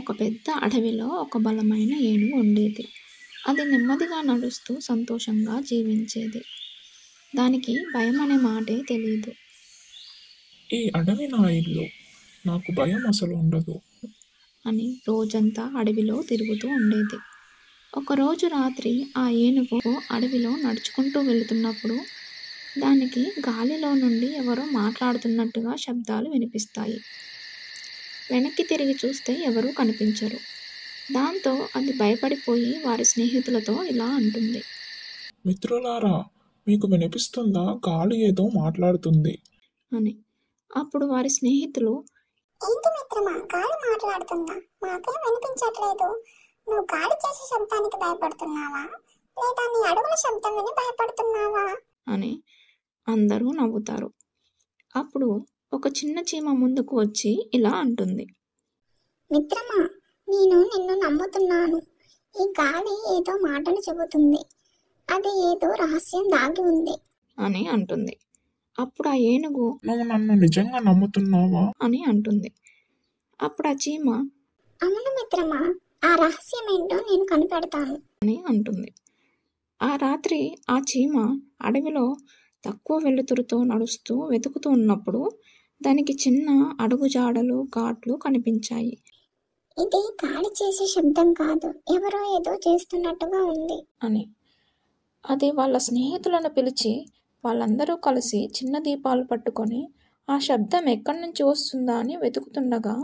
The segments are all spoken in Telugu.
ఒక పెద్ద అడవిలో ఒక బలమైన ఏనుగు ఉండేది. అది నెమ్మదిగా నడుస్తూ సంతోషంగా జీవించేది. దానికి భయం అనే మాటే తెలీదు ఈ అడవి నా ఇల్లు. నాకు భయం అసలు ఉండదు. అని రోజంతా అడవిలో తిరుగుతూ ఉండేది. ఒకరోజు రాత్రి ఆ ఏనుగు అడవిలో నడుచుకుంటూ వెళుతున్నప్పుడు దానికి గాలిలో నుండి ఎవరో మాట్లాడుతున్నట్టుగా శబ్దాలు వినిపిస్తాయి. వెనక్కి తిరిగి చూస్తే ఎవరూ కనిపించరు. దాంతో అది భయపడిపోయి వారి స్నేహితులతో ఇలా అంటుంది మిత్రులారా, మీకు వినిపిస్తుందా? గాలి ఏదో మాట్లాడుతుంది. అని. అప్పుడు వారి స్నేహితులు ఏంటి మిత్రమా, గాలి మాట్లాడుతుందా? మాకేం వినిపించట్లేదు. నువ్వు గాలి చేసే శబ్దానికి భయపడుతున్నావా, లేదా నీ అడుగుల శబ్దం విని భయపడుతున్నావా? అని అందరూ నవ్వుతారు. అప్పుడు ఒక చిన్న చీమ ముందుకు వచ్చి ఇలా అంటుంది మిత్రమా, నేను నిన్ను నమ్ముతున్నాను. ఈ గాలి ఏదో మాటలు చెబుతుంది. అది ఏదో రహస్యం దాగి ఉంది అని అంటుంది. అప్పుడు ఆ ఏనుగు నువ్వు నన్ను నిజంగా నమ్ముతున్నావా? అని అంటుంది. అప్పుడు ఆ చీమ అవును మిత్రమా, ఆ రహస్యం ఏంటో నేను కనిపెడతాను అని అంటుంది. ఆ రాత్రి ఆ చీమ అడవిలో తక్కువ వెలుతురుతో నడుస్తూ వెతుకుతూ ఉన్నప్పుడు దానికి చిన్న అడుగుజాడలు ఘాట్లు కనిపించాయి. ఇది గాలి చేసే శబ్దం కాదు, ఎవరో ఏదో చేస్తున్నట్టుగా ఉంది అని. అది వాళ్ళ స్నేహితులను పిలిచి వాళ్ళందరూ కలిసి చిన్న దీపాలు పట్టుకొని ఆ శబ్దం ఎక్కడి నుంచి వస్తుందా అని వెతుకుతుండగా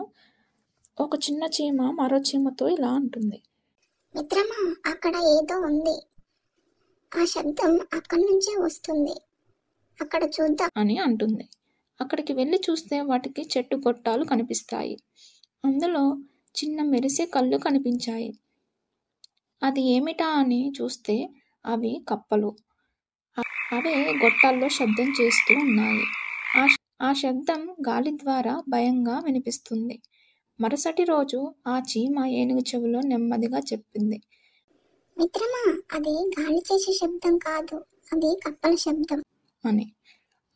ఒక చిన్న చీమ మరో చీమతో ఇలా అంటుంది మిత్రమా, అక్కడ ఏదో ఉంది. ఆ శబ్దం అక్కడి నుంచే వస్తుంది. అక్కడ చూద్దాం అని అంటుంది. అక్కడికి వెళ్ళి చూస్తే వాటికి చెట్టు గొట్టాలు కనిపిస్తాయి. అందులో చిన్న మెరిసే కళ్ళు కనిపించాయి. అది ఏమిటా అని చూస్తే అవి కప్పలు. అవే గొట్టాల్లో శబ్దం చేస్తూ ఉన్నాయి. ఆ శబ్దం గాలి ద్వారా భయంగా వినిపిస్తుంది. మరుసటి రోజు ఆ చీమ ఏనుగు చెవిలో నెమ్మదిగా చెప్పింది మిత్రమా, అది గాలి చేసే శబ్దం కాదు, అది కప్పల శబ్దం అని.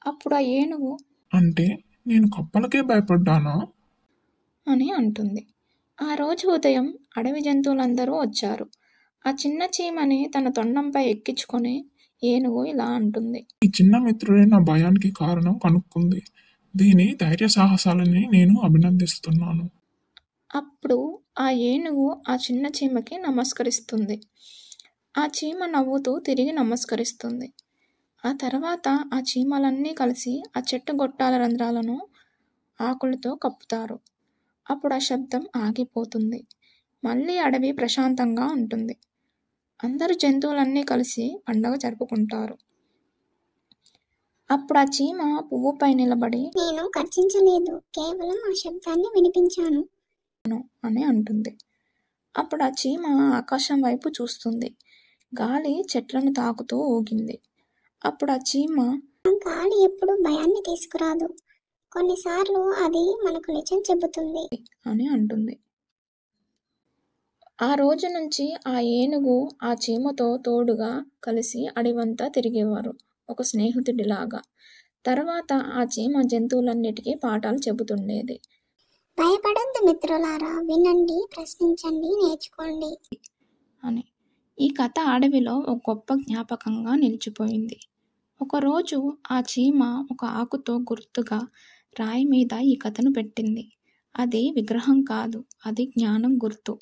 అప్పుడు ఆ ఏనుగు అంటే నేను కప్పలకే భయపడ్డానా? అని అంటుంది. ఆ రోజు ఉదయం అడవి జంతువులందరూ వచ్చారు. ఆ చిన్న చీమని తన తొండంపై ఎక్కించుకొని ఏనుగు ఇలా అంటుంది ఈ చిన్న మిత్రుడే నా భయానికి కారణం కనుక్కుంది. దీని ధైర్య సాహసాలని నేను అభినందిస్తున్నాను. అప్పుడు ఆ ఏనుగు ఆ చిన్న చీమకి నమస్కరిస్తుంది. ఆ చీమ నవ్వుతూ తిరిగి నమస్కరిస్తుంది. ఆ తర్వాత ఆ చీమలన్నీ కలిసి ఆ చెట్టు గొట్టాల రంధ్రాలను ఆకులతో కప్పుతారు. అప్పుడు ఆ శబ్దం ఆగిపోతుంది. మళ్ళీ అడవి ప్రశాంతంగా ఉంటుంది. అందరు జంతువులన్నీ కలిసి పండగ జరుపుకుంటారు. అప్పుడు ఆ చీమ పువ్వుపై నిలబడి నేను గర్జించలేదు, కేవలం ఆ శబ్దాన్ని వినిపించాను అని అంటుంది. అప్పుడు ఆ చీమ ఆకాశం వైపు చూస్తుంది. గాలి చెట్లను తాకుతూ ఊగింది. అప్పుడు ఆ చీమ ఆ గాలి ఎప్పుడు భయాన్ని తీసుకురాదు, కొన్నిసార్లు అది మనకు నిజం చెబుతుంది అని అంటుంది. ఆ రోజు నుంచి ఆ ఏనుగు ఆ చీమతో తోడుగా కలిసి అడవంతా తిరిగేవారు, ఒక స్నేహితుడిలాగా. తర్వాత ఆ చీమ జంతువులన్నిటికీ పాఠాలు చెబుతుండేది భయపడొద్దు మిత్రులారా, వినండి, ప్రశ్నించండి, నేర్చుకోండి అని. ఈ కథ అడవిలో ఒక గొప్ప జ్ఞాపకంగా నిలిచిపోయింది. ఒకరోజు ఆ చీమ ఒక ఆకుతో గుర్తుగా రాయి మీద ఈ కథను పెట్టింది. అది విగ్రహం కాదు, అది జ్ఞానం గుర్తు.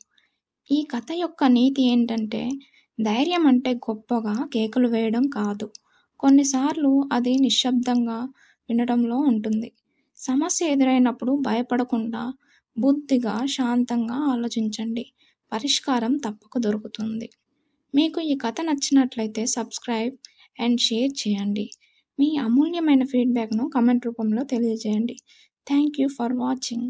ఈ కథ యొక్క నీతి ఏంటంటే, ధైర్యం అంటే గొప్పగా కేకలు వేయడం కాదు, కొన్నిసార్లు అది నిశ్శబ్దంగా వినడంలో ఉంటుంది. సమస్య ఎదురైనప్పుడు భయపడకుండా బుద్ధిగా శాంతంగా ఆలోచించండి, పరిష్కారం తప్పక దొరుకుతుంది. మీకు ఈ కథ నచ్చినట్లయితే సబ్స్క్రైబ్ అండ్ షేర్ చేయండి. మీ అమూల్యమైన ఫీడ్బ్యాక్ను కామెంట్ రూపంలో తెలియజేయండి. Thank you for watching.